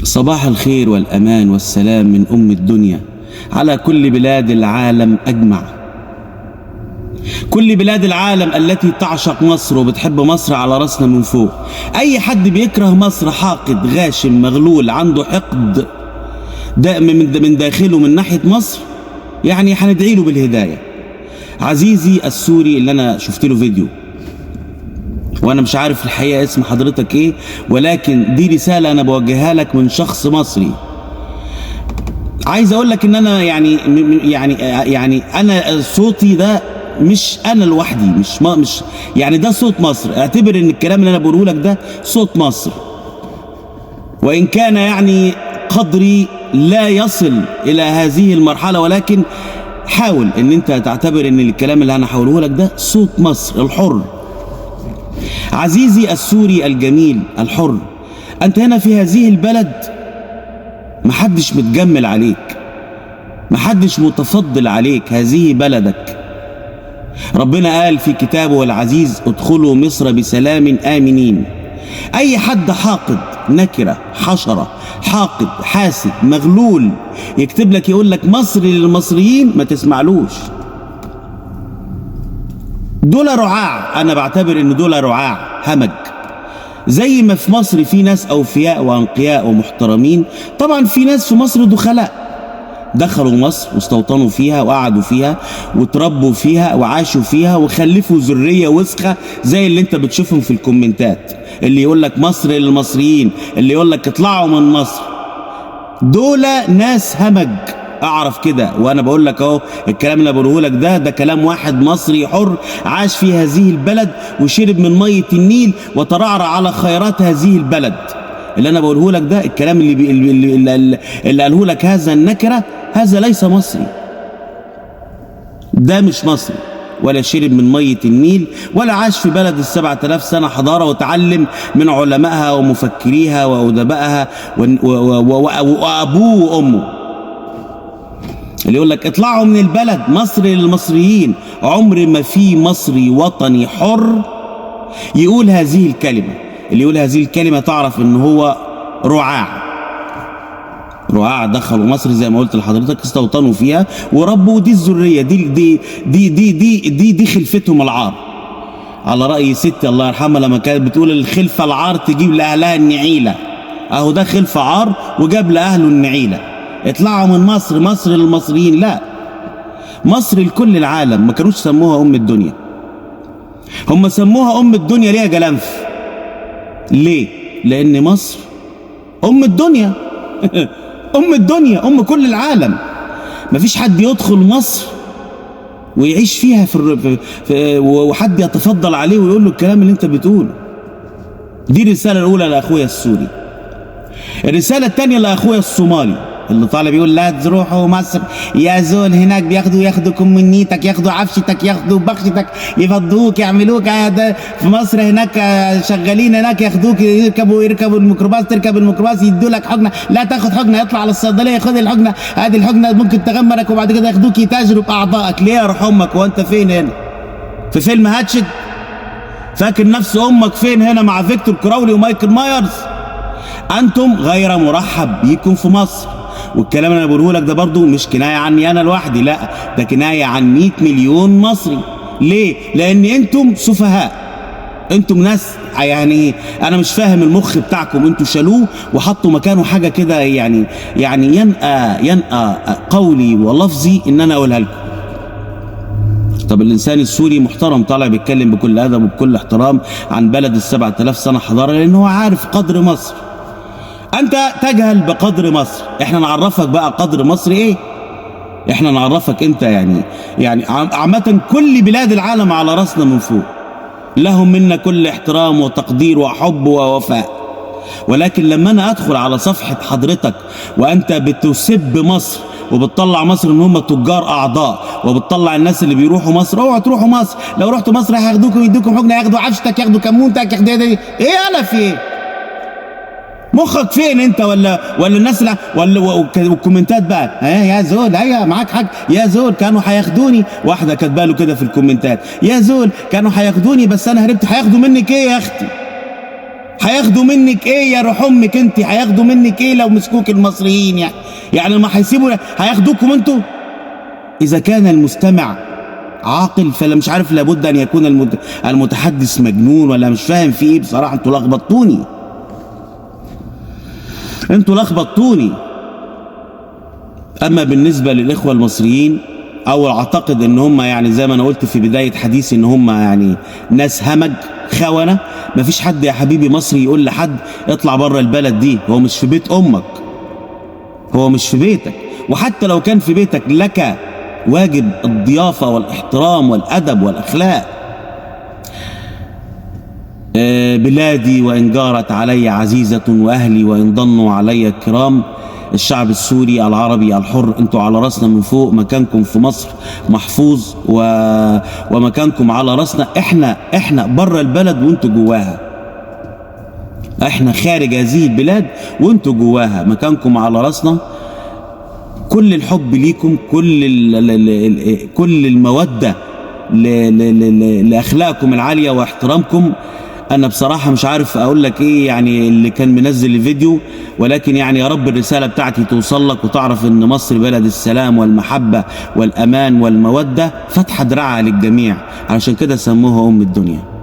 صباح الخير والأمان والسلام من أم الدنيا على كل بلاد العالم أجمع. كل بلاد العالم التي تعشق مصر وبتحب مصر على رأسنا من فوق. أي حد بيكره مصر حاقد غاشم مغلول عنده حقد من داخله من ناحية مصر، يعني هندعي له بالهداية. عزيزي السوري اللي أنا شفت له فيديو، وانا مش عارف الحقيقه اسم حضرتك ايه، ولكن دي رساله انا بوجهها لك من شخص مصري. عايز اقول لك ان انا يعني انا صوتي ده مش انا لوحدي، مش يعني ده صوت مصر. اعتبر ان الكلام اللي انا بقوله لك ده صوت مصر، وان كان يعني قدري لا يصل الى هذه المرحله، ولكن حاول ان انت تعتبر ان الكلام اللي انا هقوله لك ده صوت مصر الحر. عزيزي السوري الجميل الحر، أنت هنا في هذه البلد محدش متجمل عليك، محدش متفضل عليك، هذه بلدك. ربنا قال في كتابه العزيز: ادخلوا مصر بسلام آمنين. أي حد حاقد نكرة حشرة حاقد حاسد مغلول يكتب لك يقول لك مصر للمصريين، ما تسمعلوش. دول رعاع، انا بعتبر ان دول رعاع همج. زي ما في مصر في ناس اوفياء وانقياء ومحترمين، طبعا في ناس في مصر دخلاء، دخلوا مصر واستوطنوا فيها وقعدوا فيها وتربوا فيها وعاشوا فيها وخلفوا ذريه وسخه زي اللي انت بتشوفهم في الكومنتات، اللي يقول لك مصر للمصريين، اللي يقول لك اطلعوا من مصر. دول ناس همج، اعرف كده. وانا بقول لك اهو الكلام اللي بقوله لك ده كلام واحد مصري حر عاش في هذه البلد وشرب من ميه النيل وترعرع على خيرات هذه البلد. اللي انا بقوله لك ده الكلام اللي قاله لك هذا النكره، هذا ليس مصري، ده مش مصري، ولا شرب من ميه النيل ولا عاش في بلد 7000 سنه حضاره وتعلم من علمائها ومفكريها وادبائها وابوه وامه. اللي يقول لك اطلعوا من البلد، مصر للمصريين، عمر ما في مصري وطني حر يقول هذه الكلمة. اللي يقول هذه الكلمة تعرف ان هو رعاع دخلوا مصر زي ما قلت لحضرتك، استوطنوا فيها وربوا دي الذرية، دي خلفتهم العار. على رأي ستي الله يرحمها لما كانت بتقول الخلفة العار تجيب لأهلها النعيلة، اهو ده خلفة عار وجاب لأهله النعيلة. اطلعوا من مصر، مصر للمصريين، لا، مصر لكل العالم. ما كانوش سموها أم الدنيا، هم سموها أم الدنيا ليه يا جلنف؟ ليه؟ لأن مصر أم الدنيا أم الدنيا، أم كل العالم. مفيش حد يدخل مصر ويعيش فيها وحد يتفضل عليه ويقول له الكلام اللي انت بتقوله. دي الرسالة الأولى لأخويا السوري. الرسالة الثانية لأخويا الصومالي اللي طالع بيقول لا تروحوا مصر يا زول، هناك ياخدوا كمنيتك، ياخدوا عفشتك، ياخدوا بخشتك، يفضوك، يعملوك في مصر هناك شغالين هناك، ياخدوك يركبوا الميكروباص، تركب الميكروباص يدوا لك حقنه، لا تاخد حقنه، اطلع على الصيدليه خد الحقنه، هذه الحقنه ممكن تغمرك وبعد كده ياخدوك يتاجروا باعضائك. ليه يا روح امك؟ وانت فين هنا؟ في فيلم هاتشت؟ فاكر نفس امك فين هنا مع فيكتور كراولي ومايكل مايرز؟ انتم غير مرحب بيكم في مصر. والكلام اللي انا بقوله لك ده برضو مش كنايه عني انا لوحدي، لا، ده كنايه عن 100 مليون مصري. ليه؟ لان انتم سفهاء، انتم ناس يعني انا مش فاهم المخ بتاعكم، انتم شالوه وحطوا مكانه حاجه كده، يعني ينقى قولي ولفظي ان انا اقولها لكم. طب الانسان السوري محترم طالع بيتكلم بكل ادب وبكل احترام عن بلد 7000 سنه حضاره، لان هو عارف قدر مصر. انت تجهل بقدر مصر، احنا نعرفك بقى قدر مصر ايه. احنا نعرفك انت يعني عامه كل بلاد العالم على راسنا من فوق، لهم منا كل احترام وتقدير وحب ووفاء. ولكن لما انا ادخل على صفحه حضرتك وانت بتسب مصر وبتطلع مصر ان هم تجار اعضاء، وبتطلع الناس اللي بيروحوا مصر، اوعوا تروحوا مصر، لو رحتوا مصر هياخدوكم يدوكم حقنه، ياخدوا عفشتك، ياخدوا كمونتك، ياخدوا ايه انا في ايه؟ مخك فين انت؟ ولا الناس والكومنتات بقى يا زول، ايوه معاك حق يا زول، كانوا هياخدوني، واحده كاتبه له كده في الكومنتات، يا زول كانوا هياخدوني بس انا هربت. هياخدوا منك ايه يا اختي؟ هياخدوا منك ايه يا روح امك انت؟ هياخدوا منك ايه لو مسكوك المصريين؟ يعني ما هيسيبوا هياخدوكم انتوا؟ اذا كان المستمع عاقل فلا مش عارف، لابد ان يكون المتحدث مجنون ولا مش فاهم في ايه. بصراحه انتوا لخبطتوني، انتوا لخبطتوني. اما بالنسبه للاخوه المصريين، او اعتقد ان هم يعني زي ما انا قلت في بدايه حديثي ان هم يعني ناس همج خونه. مفيش حد يا حبيبي مصري يقول لحد اطلع بره البلد دي، هو مش في بيت امك، هو مش في بيتك. وحتى لو كان في بيتك لك واجب الضيافه والاحترام والادب والاخلاق. بلادي وان جارت علي عزيزه، واهلي وان ضنوا علي كرام. الشعب السوري العربي الحر، انتوا على راسنا من فوق، مكانكم في مصر محفوظ ومكانكم على راسنا. احنا بره البلد وانتوا جواها، احنا خارج هذه البلاد وانتوا جواها، مكانكم على راسنا. كل الحب ليكم، كل المودة لأخلاقكم العالية واحترامكم. أنا بصراحة مش عارف أقول لك إيه يعني اللي كان منزل الفيديو، ولكن يعني يا رب الرسالة بتاعتي توصل لك وتعرف إن مصر بلد السلام والمحبة والأمان والمودة، فاتحة دراعها للجميع، علشان كده سموها أم الدنيا.